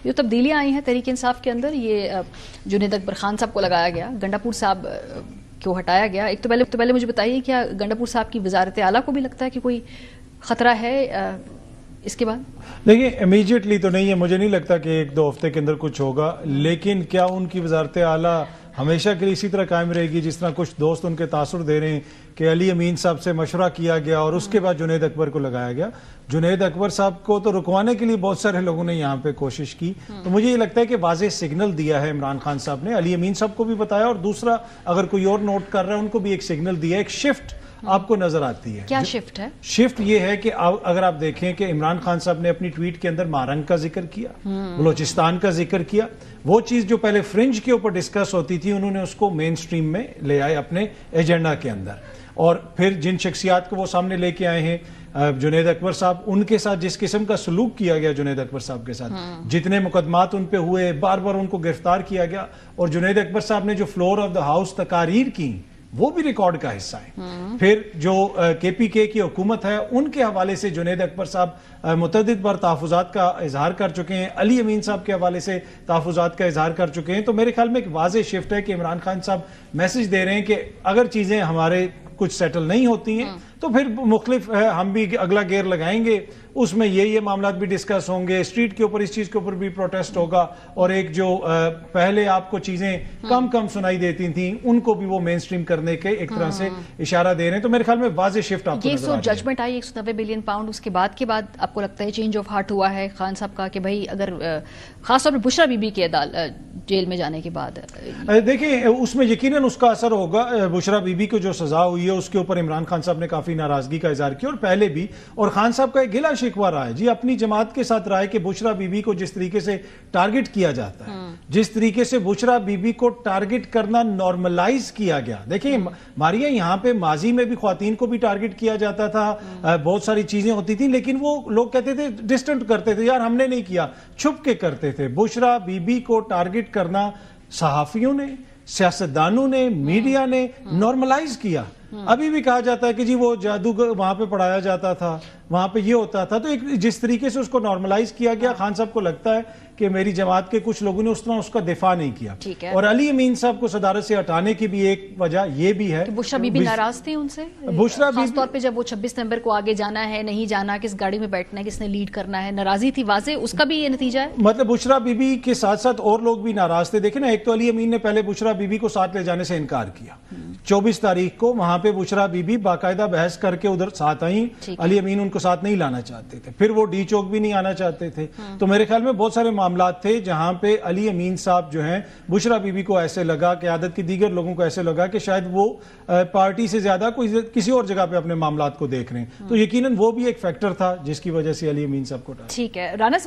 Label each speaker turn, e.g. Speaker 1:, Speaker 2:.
Speaker 1: जो तब्दीलियां आई हैं तहरीक इंसाफ के अंदर, ये जुनैद अकबर खान साहब को लगाया गया, गंडापुर साहब को हटाया गया। एक तो पहले मुझे बताइए, क्या गंडापुर साहब की वजारत आला को भी लगता है कि कोई खतरा है इसके बाद?
Speaker 2: देखिए, इमीडिएटली तो नहीं है, मुझे नहीं लगता कि एक दो हफ्ते के अंदर कुछ होगा, लेकिन क्या उनकी वजारत आला हमेशा के लिए इसी तरह कायम रहेगी जिस तरह कुछ दोस्त उनके तासुर दे रहे हैं कि अली अमीन साहब से मशवरा किया गया और उसके बाद जुनैद अकबर को लगाया गया। जुनैद अकबर साहब को तो रुकवाने के लिए बहुत सारे लोगों ने यहाँ पे कोशिश की, तो मुझे ये लगता है कि वाज़ेह सिग्नल दिया है इमरान खान साहब ने, अली अमीन साहब को भी बताया, और दूसरा अगर कोई और नोट कर रहा है उनको भी एक सिग्नल दिया, एक शिफ्ट आपको नजर आती है।
Speaker 1: क्या शिफ्ट है?
Speaker 2: शिफ्ट ये है कि अगर आप देखें कि इमरान खान साहब ने अपनी ट्वीट के अंदर मारंग का जिक्र किया, बलोचिस्तान का जिक्र किया, वो चीज जो पहले फ्रिंज के ऊपर डिस्कस होती थी उन्होंने उसको मेन स्ट्रीम में ले आए अपने एजेंडा के अंदर। और फिर जिन शख्सियात को वो सामने लेके आए हैं, जुनैद अकबर साहब, उनके साथ जिस किस्म का सलूक किया गया जुनैद अकबर साहब के साथ, जितने मुकदमात उन पे हुए, बार बार उनको गिरफ्तार किया गया, और जुनैद अकबर साहब ने जो फ्लोर ऑफ द हाउस तकारीर की वो भी रिकॉर्ड का हिस्सा है। फिर जो KPK की हुकूमत है उनके हवाले से जुनैद अकबर साहब मुतअद्दिद बार तहफ़्फ़ुज़ात का इजहार कर चुके हैं, अली अमीन साहब के हवाले से तहफ़्फ़ुज़ात का इजहार कर चुके हैं। तो मेरे ख्याल में एक वाज़ेह शिफ्ट है कि इमरान खान साहब मैसेज दे रहे हैं कि अगर चीजें हमारे कुछ सेटल नहीं होती हैं तो फिर मुख्तलिफ है, हम भी अगला गेयर लगाएंगे, उसमें ये मामला भी डिस्कस होंगे, स्ट्रीट के ऊपर इस चीज के ऊपर भी प्रोटेस्ट होगा, और एक जो पहले आपको चीजें कम सुनाई देती थी उनको भी वो मेन स्ट्रीम करने के एक तरह से इशारा दे रहे हैं। तो मेरे ख्याल में वाज़ेह शिफ्ट आपको
Speaker 1: ये जजमेंट आई 190 बिलियन पाउंड, उसके बाद आपको लगता है चेंज ऑफ हार्ट हुआ है खान साहब का कि भाई अगर खासतौर पर बुशरा बीबी के जेल में जाने के बाद?
Speaker 2: देखिए, उसमें यकीनन उसका असर होगा। बुशरा बीबी को जो सजा हुई है उसके ऊपर इमरान खान साहब ने काफी नाराजगी का इजहार किया, और पहले भी, और खान साहब का एक गिला शिकवा रहा है जी अपनी जमात के साथ रहा है कि बुशरा बीबी को जिस तरीके से टारगेट किया जाता है, जिस तरीके से बुशरा बीबी को टारगेट करना नॉर्मलाइज किया गया। देखिए मारिया, यहाँ पे माजी में भी ख्वातीन को भी टारगेट किया जाता था, बहुत सारी चीजें होती थी, लेकिन वो लोग कहते थे, डिस्टेंट करते थे, यार हमने नहीं किया, छुप के करते थे। बुशरा बीबी को टारगेट करना सहाफियों ने, सियासतदानों ने, मीडिया ने नॉर्मलाइज किया। अभी भी कहा जाता है कि जी वो जादू वहां पे पढ़ाया जाता था, वहां पे ये होता था। तो एक जिस तरीके से उसको नॉर्मलाइज किया गया, खान साहब को लगता है कि मेरी जमात के कुछ लोगों ने उस तरह उसका दिफा नहीं किया। और अली अमीन साहब को सदारत से हटाने की भी एक वजह ये भी है कि
Speaker 1: बुशरा बीबी नाराज थी उनसे,
Speaker 2: बुशरा
Speaker 1: खास तौर पे जब वो 26 नवंबर को आगे जाना है, नहीं जाना, किस गाड़ी में बैठना है, किसने लीड करना है, नाराजगी थी वाज़ेह, उसका भी ये नतीजा है।
Speaker 2: मतलब बुशरा बीबी के साथ साथ और लोग भी नाराज थे। देखिए ना, एक तो अली अमीन ने पहले बुशरा बीबी को साथ ले जाने से इनकार किया, 24 तारीख को वहां पे बुशरा बीबी बाकायदा बहस करके उधर साथ आई, अली अमीन उनको साथ नहीं लाना चाहते थे, फिर वो डी चौक भी नहीं आना चाहते थे। तो मेरे ख्याल में बहुत सारे मामला थे जहां पे अली अमीन साहब जो हैं, बुशरा बीबी को ऐसे लगा, क़यादत के दीगर लोगों को ऐसे लगा कि शायद वो पार्टी से ज्यादा कोई किसी और जगह पे अपने मामलात को देख रहे हैं। तो यकीनन वो भी एक फैक्टर था जिसकी वजह से अली अमीन साहब को।
Speaker 1: ठीक है राना।